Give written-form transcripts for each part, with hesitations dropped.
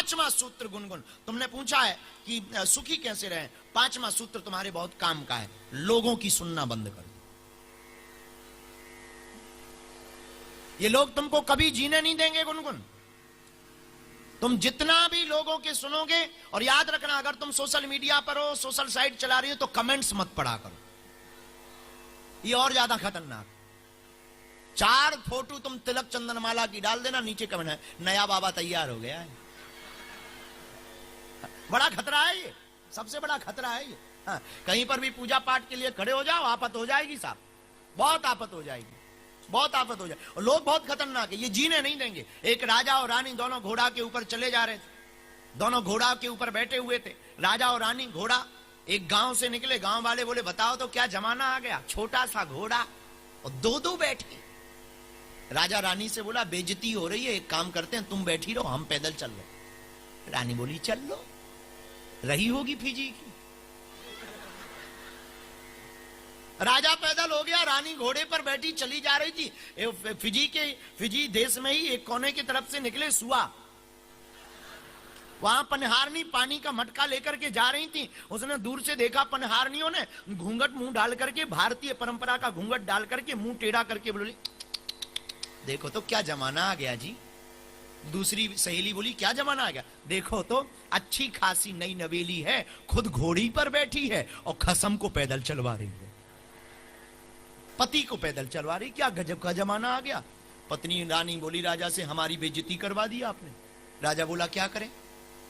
पांचवा सूत्र गुनगुन, तुमने पूछा है कि सुखी कैसे रहें, पांचवा सूत्र तुम्हारे बहुत काम का है, लोगों की सुनना बंद कर दो। ये लोग तुमको कभी जीने नहीं देंगे गुनगुन। तुम जितना भी लोगों के सुनोगे, और याद रखना अगर तुम सोशल मीडिया पर हो, सोशल साइट चला रही हो, तो कमेंट्स मत पढ़ा करो, ये और ज्यादा खतरनाक। 4 फोटो तुम तिलक चंदनमाला की डाल देना, नीचे कमेंट है नया बाबा तैयार हो गया है। बड़ा खतरा है ये, सबसे बड़ा खतरा है ये। हाँ, कहीं पर भी पूजा पाठ के लिए खड़े हो जाओ, आफत हो जाएगी साहब, बहुत आफत हो जाएगी, बहुत आफत हो जाए। और लोग बहुत खतरनाक है, ये जीने नहीं देंगे। एक राजा और रानी दोनों घोड़ा के ऊपर चले जा रहे थे, दोनों घोड़ा के ऊपर बैठे हुए थे, राजा और रानी। घोड़ा एक गांव से निकले, गांव वाले बोले बताओ तो क्या जमाना आ गया, छोटा सा घोड़ा और 2-2 बैठे। राजा रानी से बोला बेइज्जती हो रही है, एक काम करते हैं तुम बैठी रहो, हम पैदल चल रहे। रानी बोली चल लो, रही होगी फिजी की। राजा पैदल हो गया, रानी घोड़े पर बैठी चली जा रही थी। फिजी देश में ही एक कोने की तरफ से निकले सुआ, वहां पनहारनी पानी का मटका लेकर के जा रही थी। उसने दूर से देखा, पनहारनियों ने घूंघट मुंह डाल करके, भारतीय परंपरा का घूंघट डाल करके मुंह टेढ़ा करके बोली देखो तो क्या जमाना आ गया जी। दूसरी सहेली बोली क्या जमाना आ गया, देखो तो अच्छी खासी नई नवेली है, खुद घोड़ी पर बैठी है और खसम को पैदल चलवा रही है, पति को पैदल चलवा रही, क्या गजब का जमाना आ गया। पत्नी रानी बोली राजा से हमारी बेइज्जती करवा दी आपने। राजा बोला क्या करें।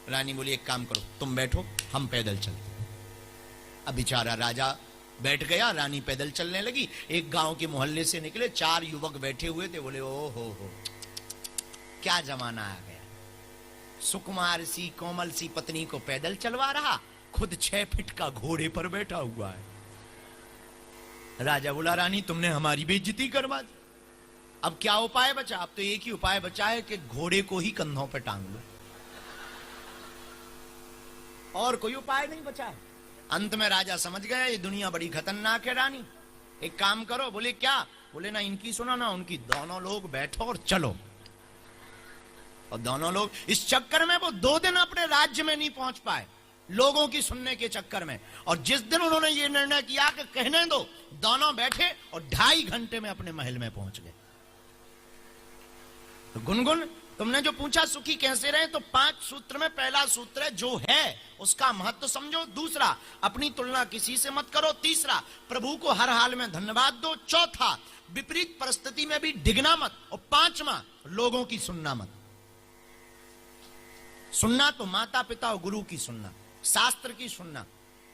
रानी बोली एक काम करो, तुम बैठो, हम पैदल चलते। अब बेचारा राजा बैठ गया, रानी पैदल चलने लगी। एक गांव के मोहल्ले से निकले, 4 युवक बैठे हुए थे। बोले ओ हो क्या जमाना आ गया, सुकुमार सी कोमल सी पत्नी को पैदल चलवा रहा, खुद 6 फीट का घोड़े पर बैठा हुआ है। राजा बोला रानी तुमने हमारी बेइज्जती करवा दी, अब क्या उपाय बचा। अब तो एक ही उपाय बचा है कि घोड़े को ही कंधों पर टांग लो, और कोई उपाय नहीं बचा है। अंत में राजा समझ गया ये दुनिया बड़ी खतरनाक है। रानी एक काम करो। बोले क्या। बोले ना इनकी सुनो ना उनकी, दोनों लोग बैठो और चलो। और दोनों लोग, इस चक्कर में वो 2 दिन अपने राज्य में नहीं पहुंच पाए, लोगों की सुनने के चक्कर में। और जिस दिन उन्होंने ये निर्णय किया कि कहने दो, दोनों बैठे और 2.5 घंटे में अपने महल में पहुंच गए। तो गुनगुन तुमने जो पूछा सुखी कैसे रहे, तो 5 सूत्र में पहला सूत्र है जो है उसका महत्व समझो। दूसरा, अपनी तुलना किसी से मत करो। तीसरा, प्रभु को हर हाल में धन्यवाद दो। चौथा, विपरीत परिस्थिति में भी डिगना मत। और 5वां, लोगों की सुनना मत। सुनना तो माता पिता और गुरु की सुनना, शास्त्र की सुनना,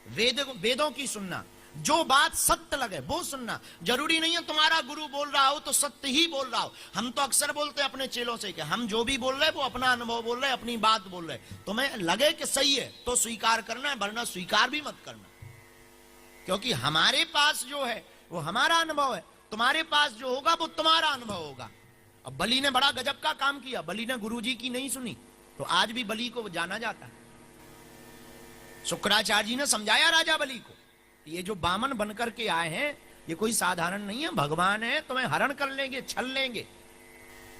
वेदों की सुनना, जो बात सत्य लगे वो सुनना। जरूरी नहीं है तुम्हारा गुरु बोल रहा हो तो सत्य ही बोल रहा हो। हम तो अक्सर बोलते हैं अपने चेलों से कि हम जो भी बोल रहे हैं वो अपना अनुभव बोल रहे हैं, अपनी बात बोल रहे हैं। तुम्हें लगे कि सही है तो स्वीकार करना है, वरना स्वीकार भी मत करना, क्योंकि हमारे पास जो है वो हमारा अनुभव है, तुम्हारे पास जो होगा वो तुम्हारा अनुभव होगा। अब बलि ने बड़ा गजब का काम किया, बलि ने गुरुजी की नहीं सुनी, तो आज भी बलि को जाना जाता है। शुक्राचार्य जी ने समझाया राजा बलि को, ये जो बामन बनकर के आए हैं ये कोई साधारण नहीं है, भगवान है, तुम्हें हरण कर लेंगे, छल लेंगे।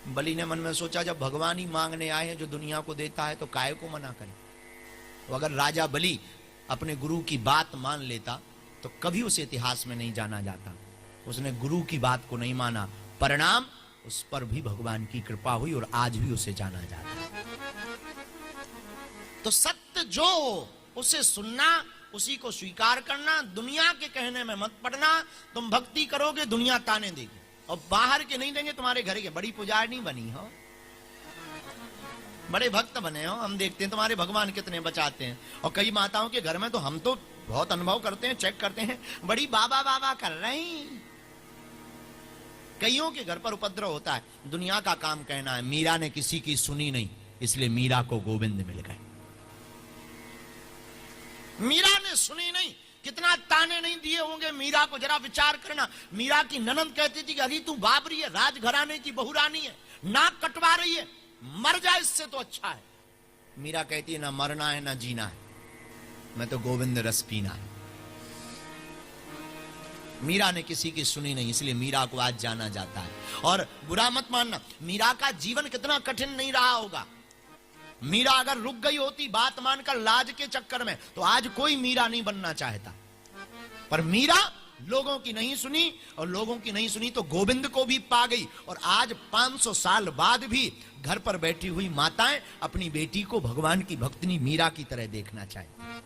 बलि ने मन में सोचा जब भगवान ही मांगने आए हैं जो दुनिया को देता है तो काहे को मना करें। तो अगर राजा बलि अपने गुरु की बात मान लेता तो कभी उस इतिहास में नहीं जाना जाता। उसने गुरु की बात को नहीं माना, परिणाम उस पर भी भगवान की कृपा हुई और आज भी उसे जाना जाता है। तो सत्य जो उसे सुनना, उसी को स्वीकार करना, दुनिया के कहने में मत पड़ना। तुम भक्ति करोगे दुनिया ताने देगी, और बाहर के नहीं देंगे, तुम्हारे घर के। बड़ी पुजारनी बनी हो, बड़े भक्त बने हो, हम देखते हैं तुम्हारे भगवान कितने बचाते हैं। और कई माताओं के घर में तो हम तो बहुत अनुभव करते हैं, चेक करते हैं, बड़ी बाबा बाबा कर रही। कईयों के घर पर उपद्रव होता है, दुनिया का काम कहना है। मीरा ने किसी की सुनी नहीं, इसलिए मीरा को गोविंद मिल गए। मीरा ने सुनी नहीं, कितना ताने नहीं दिए होंगे मीरा को, जरा विचार करना। मीरा की ननंद कहती थी कि अरे तू बाबरी है, राजघराने की बहुरानी है, नाक कटवा रही है, मर जाए इससे तो अच्छा है। मीरा कहती है ना मरना है ना जीना है, मैं तो गोविंद रस पीना है। मीरा ने किसी की सुनी नहीं, इसलिए मीरा को आज जाना जाता है। और बुरा मत मानना, मीरा का जीवन कितना कठिन नहीं रहा होगा। मीरा अगर रुक गई होती बात मानकर लाज के चक्कर में, तो आज कोई मीरा नहीं बनना चाहता। पर मीरा लोगों की नहीं सुनी, और लोगों की नहीं सुनी तो गोविंद को भी पा गई। और आज 500 साल बाद भी घर पर बैठी हुई माताएं अपनी बेटी को भगवान की भक्तनी मीरा की तरह देखना चाहती।